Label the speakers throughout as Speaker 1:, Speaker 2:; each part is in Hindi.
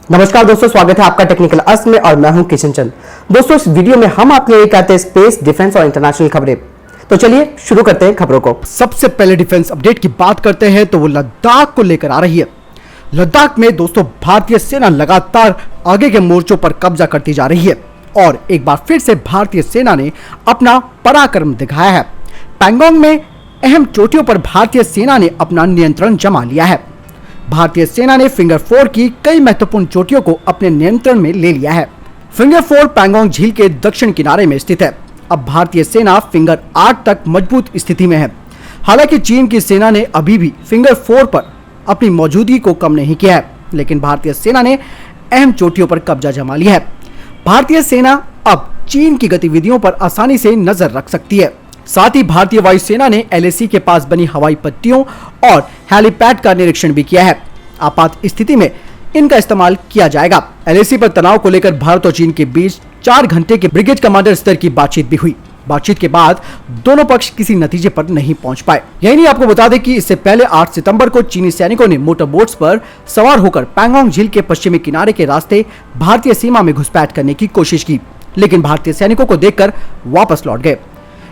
Speaker 1: नमस्कार दोस्तों, स्वागत है आपका टेक्निकल अर्थ में और मैं हूं किशन चंद। दोस्तों, इस वीडियो में हम आपके लिए कहते हैं स्पेस, डिफेंस और इंटरनेशनल खबरें। तो चलिए शुरू करते हैं खबरों को। सबसे पहले डिफेंस अपडेट की बात करते हैं तो वो लद्दाख को लेकर आ रही है। लद्दाख में दोस्तों भारतीय सेना लगातार आगे के मोर्चों पर कब्जा करती जा रही है और एक बार फिर से भारतीय सेना ने अपना पराक्रम दिखाया है। पैंगोंग में अहम चोटियों पर भारतीय सेना ने अपना नियंत्रण जमा लिया है। भारतीय सेना ने फिंगर 4 की कई महत्वपूर्ण चोटियों को अपने नियंत्रण में ले लिया है। फिंगर 4 पैंगोंग झील के दक्षिण किनारे में स्थित है। अब भारतीय सेना फिंगर 8 तक मजबूत स्थिति में है। हालांकि चीन की सेना ने अभी भी फिंगर 4 पर अपनी मौजूदगी को कम नहीं किया है, लेकिन भारतीय सेना ने अहम चोटियों पर कब्जा जमा लिया है। भारतीय सेना अब चीन की गतिविधियों पर आसानी से नजर रख सकती है। साथ ही भारतीय वायुसेना ने LAC के पास बनी हवाई पट्टियों और हेलीपैड का निरीक्षण भी किया है। आपात स्थिति में इनका इस्तेमाल किया जाएगा। LAC पर तनाव को लेकर भारत और चीन के बीच 4 घंटे के ब्रिगेड कमांडर स्तर की बातचीत भी हुई। बातचीत के बाद दोनों पक्ष किसी नतीजे पर नहीं पहुंच पाए। यही नहीं, आपको बता दें कि इससे पहले 8 सितंबर को चीनी सैनिकों ने मोटर बोट्स पर सवार होकर पैंगोंग झील के पश्चिमी किनारे के रास्ते भारतीय सीमा में घुसपैठ करने की कोशिश की, लेकिन भारतीय सैनिकों को देखकर वापस लौट गए।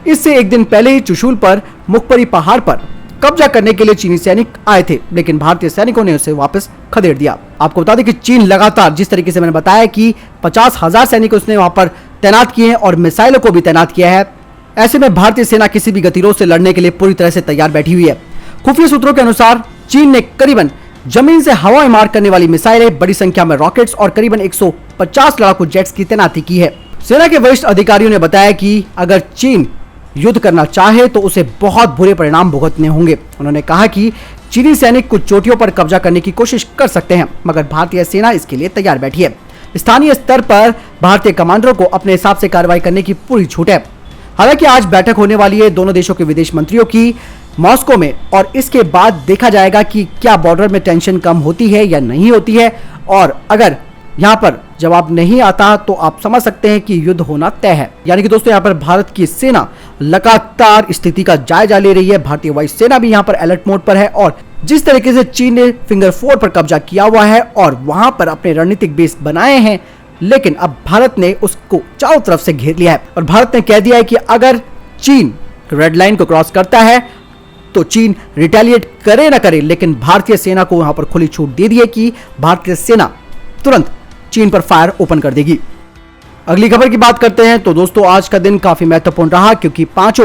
Speaker 1: इससे एक दिन पहले ही चुशुल पर मुखपरी पहाड़ पर कब्जा करने के लिए चीनी सैनिक आए थे, लेकिन भारतीय सैनिकों ने उसे वापस खदेड़ दिया। आपको बता दें कि चीन लगातार, जिस तरीके से मैंने बताया कि 50,000 सैनिक उसने वहां पर तैनात किए हैं और मिसाइलों को भी तैनात किया है, ऐसे में भारतीय सेना किसी भी गतिरोध से लड़ने के लिए पूरी तरह से तैयार बैठी हुई है। खुफिया सूत्रों के अनुसार चीन ने करीबन जमीन से हवा में मार करने वाली मिसाइलें, बड़ी संख्या में रॉकेट्स और करीबन 150 लड़ाकू जेट्स की तैनाती की है। सेना के वरिष्ठ अधिकारियों ने बताया कि अगर चीन युद्ध करना चाहे तो उसे बहुत बुरे परिणाम भुगतने होंगे। उन्होंने कहा कि चीनी सैनिक कुछ चोटियों पर कब्जा करने की कोशिश कर सकते हैं, मगर भारतीय सेना इसके लिए तैयार बैठी है। स्थानीय स्तर पर भारतीय कमांडरों को अपने हिसाब से कार्रवाई करने की पूरी छूट है। हालांकि आज बैठक होने वाली है दोनों देशों के विदेश मंत्रियों की मॉस्को में, और इसके बाद देखा जाएगा कि क्या बॉर्डर में टेंशन कम होती है या नहीं होती है, और अगर यहाँ पर जवाब नहीं आता तो आप समझ सकते हैं कि युद्ध होना तय है। यानी कि दोस्तों, यहाँ पर भारत की सेना लगातार स्थिति का जायजा ले रही है। भारतीय वायुसेना भी यहाँ पर अलर्ट मोड पर है और जिस तरीके से चीन ने फिंगर 4 पर कब्जा किया हुआ है और वहां पर अपने रणनीतिक बेस बनाए हैं, लेकिन अब भारत ने उसको चारों तरफ से घेर लिया है और भारत ने कह दिया है कि अगर चीन रेड लाइन को क्रॉस करता है तो चीन रिटेलिएट करे ना करे, लेकिन भारतीय सेना को वहां पर खुली छूट दे दी है कि भारतीय सेना तुरंत चीन पर फायर ओपन कर देगी। अगली खबर की बात करते हैं तो दोस्तों, आज का दिन काफी महत्वपूर्ण रहा क्योंकि 5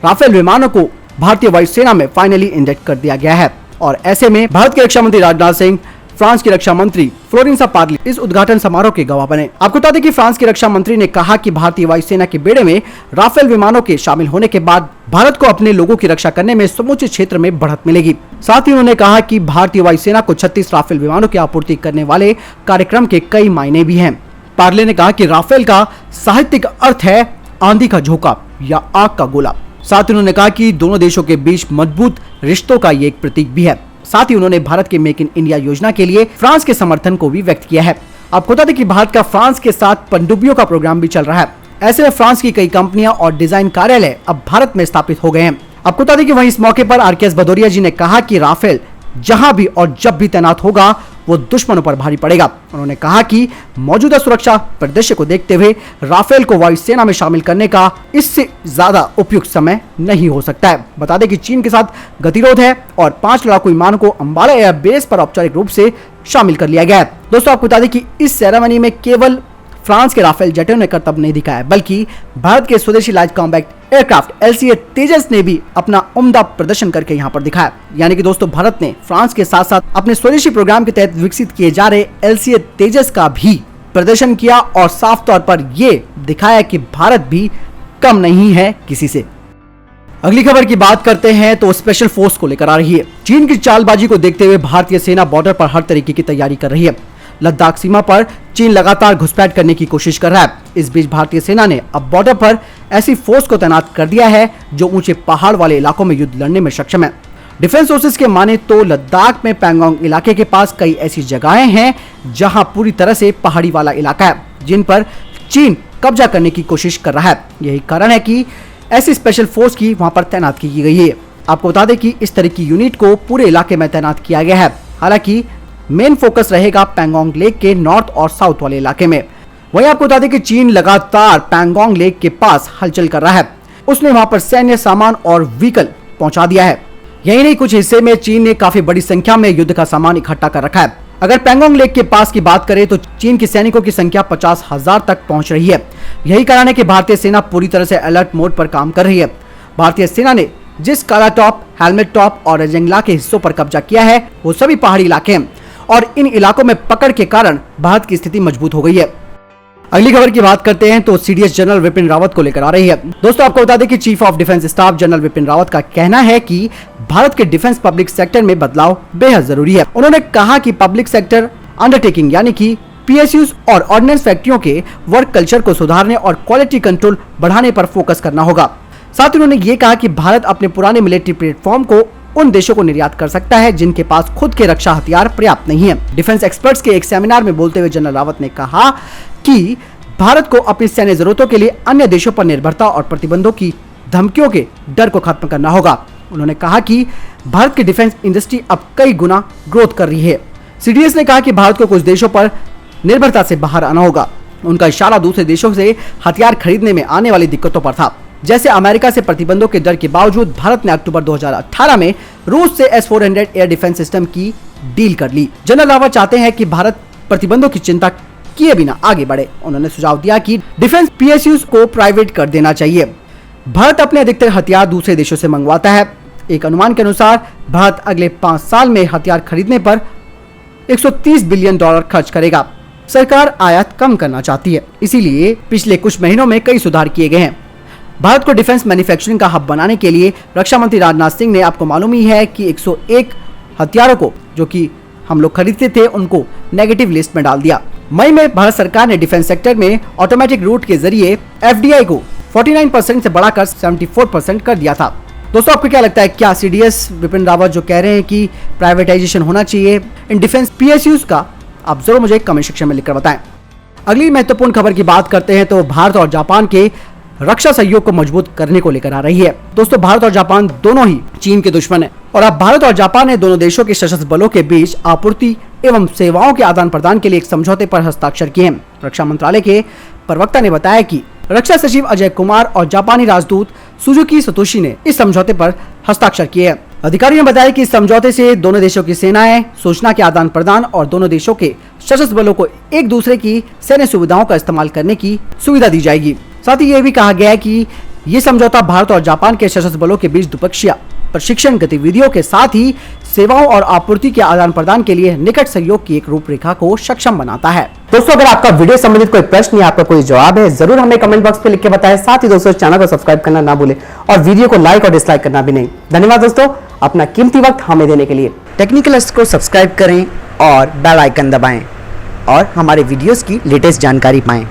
Speaker 1: राफेल विमानों को भारतीय वायुसेना में फाइनली इंजेक्ट कर दिया गया है। और ऐसे में भारत के रक्षा मंत्री राजनाथ सिंह, फ्रांस की रक्षा मंत्री फ्लोरेंसा पार्ली इस उद्घाटन समारोह के गवाह बने। आपको बता दें कि फ्रांस की रक्षा मंत्री ने कहा कि भारतीय वायुसेना के बेड़े में राफेल विमानों के शामिल होने के बाद भारत को अपने लोगों की रक्षा करने में समूचे क्षेत्र में बढ़त मिलेगी। साथ ही उन्होंने कहा कि भारतीय वायुसेना को 36 राफेल विमानों की आपूर्ति करने वाले कार्यक्रम के कई मायने भी हैं। पार्ले ने कहा कि राफेल का साहित्यिक अर्थ है आंधी का झोंका या आग का गोला। साथ ही उन्होंने कहा कि दोनों देशों के बीच मजबूत रिश्तों का ये एक प्रतीक भी है। साथ ही उन्होंने भारत के मेक इन इंडिया योजना के लिए फ्रांस के समर्थन को भी व्यक्त किया है। आपको बता दें कि भारत का फ्रांस के साथ पनडुब्बियों का प्रोग्राम भी चल रहा है। ऐसे में फ्रांस की कई कंपनियां और डिजाइन कार्यालय अब भारत में स्थापित हो गए हैं। आपको बता दें कि वहीं इस मौके पर RKS भदौरिया जी ने कहा कि राफेल जहां भी और जब भी तैनात होगा वो दुश्मनों पर भारी पड़ेगा। उन्होंने कहा कि मौजूदा सुरक्षा परिदृश्य को देखते हुए राफेल को वायुसेना में शामिल करने का इससे ज्यादा उपयुक्त समय नहीं हो सकता है। बता दें कि चीन के साथ गतिरोध है और 5 लड़ाकू विमानों को अंबाला एयरबेस पर औपचारिक रूप से शामिल कर लिया गया है। दोस्तों, आपको बता दें कि इस सेरेमनी में केवल फ्रांस के राफेल जेटों ने करतब नहीं दिखाया, बल्कि भारत के स्वदेशी लाइट कॉम्बैट एयरक्राफ्ट LCA तेजस ने भी अपना उम्दा प्रदर्शन करके यहां पर दिखाया। यानी कि दोस्तों, भारत ने फ्रांस के साथ साथ अपने स्वदेशी प्रोग्राम के तहत विकसित किए जा रहे LCA तेजस का भी प्रदर्शन किया और साफ तौर पर यह दिखाया कि भारत भी कम नहीं है किसी से। अगली खबर की बात करते हैं तो स्पेशल फोर्स को लेकर आ रही है। चीन की चालबाजी को देखते हुए भारतीय सेना बॉर्डर पर हर तरीके की तैयारी कर रही है। लद्दाख सीमा पर चीन लगातार घुसपैठ करने की कोशिश कर रहा है। इस बीच भारतीय सेना ने अब बॉर्डर पर ऐसी फोर्स को तैनात कर दिया है जो ऊंचे पहाड़ वाले इलाकों में युद्ध लड़ने में सक्षम है। डिफेंस सोर्सेज के माने तो लद्दाख में पैंगोंग इलाके के पास कई ऐसी जगहें हैं जहां पूरी तरह से पहाड़ी वाला इलाका है, जिन पर चीन कब्जा करने की कोशिश कर रहा है। यही कारण है कि ऐसी स्पेशल फोर्स की वहां पर तैनात की गई है। आपको बता दें कि इस तरह की यूनिट को पूरे इलाके में तैनात किया गया है। हालांकि मेन फोकस रहेगा पैंगोंग लेक के नॉर्थ और साउथ वाले इलाके में। वहीं आपको बता दें कि चीन लगातार पैंगोंग लेक के पास हलचल कर रहा है। उसने वहां पर सैन्य सामान और व्हीकल पहुंचा दिया है। यही नहीं, कुछ हिस्से में चीन ने काफी बड़ी संख्या में युद्ध का सामान इकट्ठा कर रखा है। अगर पैंगोंग लेक के पास की बात करें तो चीन के सैनिकों की संख्या 50,000 तक पहुंच रही है। यही कारण है कि भारतीय सेना पूरी तरह से अलर्ट मोड पर काम कर रही है। भारतीय सेना ने जिस काला टॉप, हेलमेट टॉप और रजंगला के हिस्सों पर कब्जा किया है वो सभी पहाड़ी इलाके हैं और इन इलाकों में पकड़ के कारण भारत की स्थिति मजबूत हो गई है। अगली खबर की बात करते हैं तो सीडीएस जनरल विपिन रावत को लेकर आ रही है। दोस्तों आपको बता दें कि chief of defence staff general Vipin Rawat का कहना है कि भारत के डिफेंस पब्लिक सेक्टर में बदलाव बेहद जरूरी है। उन्होंने कहा कि पब्लिक सेक्टर अंडरटेकिंग यानी कि पीएसयूज और ऑर्डिनेंस फैक्ट्रियों के वर्क कल्चर को सुधारने और क्वालिटी कंट्रोल बढ़ाने पर फोकस करना होगा। साथ ही उन्होंने ये कहा कि भारत अपने पुराने मिलिट्री प्लेटफॉर्म को उन देशों को निर्यात कर सकता है जिनके पास खुद के रक्षा हथियार पर्याप्त नहीं है। डिफेंस एक्सपर्ट्स के एक सेमिनार में बोलते हुए जनरल रावत ने कहा कि भारत को अपनी सैन्य जरूरतों के लिए अन्य देशों पर निर्भरता और प्रतिबंधों की धमकियों के डर को खत्म करना होगा। उन्होंने कहा कि भारत की डिफेंस इंडस्ट्री अब कई गुना ग्रोथ कर रही है। सीडीएस ने कहा कि भारत को कुछ देशों पर निर्भरता से बाहर आना होगा। उनका इशारा दूसरे देशों से हथियार खरीदने में आने वाली दिक्कतों पर था। जैसे अमेरिका से प्रतिबंधों के डर के बावजूद भारत ने अक्टूबर 2018 में रूस से S-400 एयर डिफेंस सिस्टम की डील कर ली। जनरल रावत चाहते हैं कि भारत प्रतिबंधों की चिंता किए बिना आगे बढ़े। उन्होंने सुझाव दिया कि डिफेंस पीएसयूज को प्राइवेट कर देना चाहिए। भारत अपने अधिकतर हथियार दूसरे देशों से मंगवाता है। एक अनुमान के अनुसार भारत अगले 5 साल में हथियार खरीदने पर $130 बिलियन खर्च करेगा। सरकार आयात कम करना चाहती है, इसीलिए पिछले कुछ महीनों में कई सुधार किए गए हैं। भारत को डिफेंस मैन्युफैक्चरिंग का हब बनाने के लिए रक्षा मंत्री राजनाथ सिंह ने, आपको मालूम ही है कि 101 हथियारों को जो कि हम लोग खरीदते थे उनको नेगेटिव लिस्ट में डाल दिया। मई में भारत सरकार ने डिफेंस सेक्टर में ऑटोमेटिक रूट के जरिए एफडीआई को 49% से बढ़ाकर 74% कर दिया था। दोस्तों आपको क्या लगता है, क्या सीडीएस विपिन रावत जो कह रहे हैं कि प्राइवेटाइजेशन होना चाहिए इन डिफेंस पीएसयूज का, आप जरूर मुझे कमेंट सेक्शन में लिखकर बताएं। अगली महत्वपूर्ण खबर की बात करते हैं तो भारत और जापान के रक्षा सहयोग को मजबूत करने को लेकर आ रही है। दोस्तों भारत और जापान दोनों ही चीन के दुश्मन हैं और अब भारत और जापान ने दोनों देशों के सशस्त्र बलों के बीच आपूर्ति एवं सेवाओं के आदान प्रदान के लिए एक समझौते पर हस्ताक्षर किए हैं। रक्षा मंत्रालय के प्रवक्ता ने बताया कि रक्षा सचिव अजय कुमार और जापानी राजदूत सुजुकी सतोशी ने इस समझौते पर हस्ताक्षर किए हैं। अधिकारियों ने बताया कि इस समझौते से दोनों देशों की सेनाएं, सूचना के आदान प्रदान और दोनों देशों के सशस्त्र बलों को एक दूसरे की सैन्य सुविधाओं का इस्तेमाल करने की सुविधा दी जाएगी। साथ ही यह भी कहा गया है कि ये समझौता भारत और जापान के सशस्त्र बलों के बीच द्विपक्षीय प्रशिक्षण गतिविधियों के साथ ही सेवाओं और आपूर्ति के आदान प्रदान के लिए निकट सहयोग की एक रूपरेखा को सक्षम बनाता है। दोस्तों अगर आपका वीडियो संबंधित कोई प्रश्न या आपका कोई जवाब है जरूर हमें कमेंट बॉक्स पे लिख के बताएं। साथ ही दोस्तों चैनल को सब्सक्राइब करना ना भूलें और वीडियो को लाइक और डिसलाइक करना भी नहीं। धन्यवाद दोस्तों अपना कीमती वक्त हमें देने के लिए। टेक्निकल अस्त्र को सब्सक्राइब करें और बेल आइकन दबाएं और हमारे वीडियोस की लेटेस्ट जानकारी पाएं।